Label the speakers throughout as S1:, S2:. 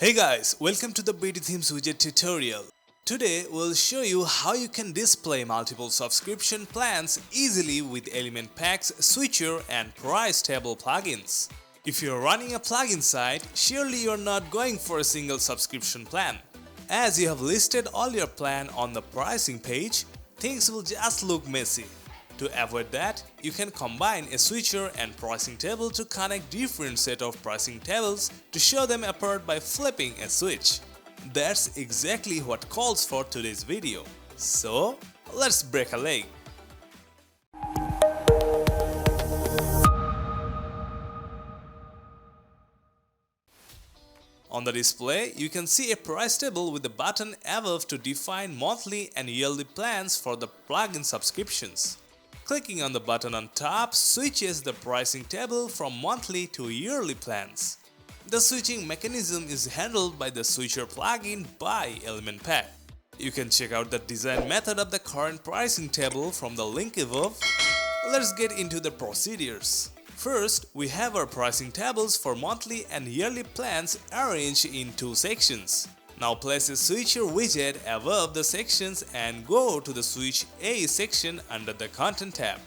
S1: Hey guys, welcome to the BdThemes Widget tutorial. Today we'll show you how you can display multiple subscription plans easily with element packs, switcher and price table plugins. If you're running a plugin site, surely you're not going for a single subscription plan. As you have listed all your plan on the pricing page, things will just look messy. To avoid that, you can combine a switcher and pricing table to connect different set of pricing tables to show them apart by flipping a switch. That's exactly what calls for today's video. So, let's break a leg. On the display, you can see a price table with a button above to define monthly and yearly plans for the plugin subscriptions. Clicking on the button on top switches the pricing table from monthly to yearly plans. The switching mechanism is handled by the switcher plugin by Element Pack. You can check out the design method of the current pricing table from the link above. Let's get into the procedures. First, we have our pricing tables for monthly and yearly plans arranged in two sections. Now place a switcher widget above the sections and go to the Switch A section under the Content tab.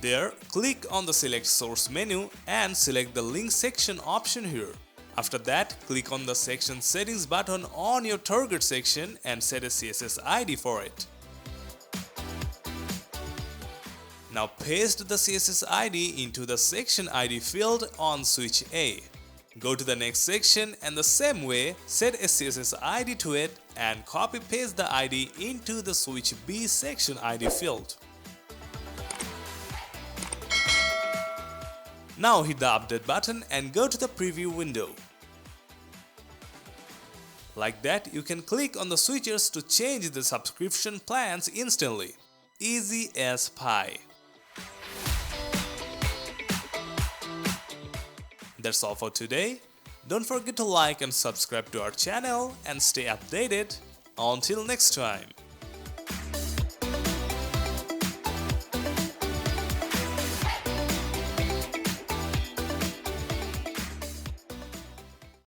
S1: There, click on the Select Source menu and select the Link section option here. After that, click on the Section Settings button on your target section and set a CSS ID for it. Now paste the CSS ID into the Section ID field on Switch A. Go to the next section and the same way set a CSS ID to it and copy-paste the ID into the Switch B section ID field. Now hit the update button and go to the preview window. Like that, you can click on the switchers to change the subscription plans instantly. Easy as pie. That's all for today. Don't forget to like and subscribe to our channel and stay updated. Until next time.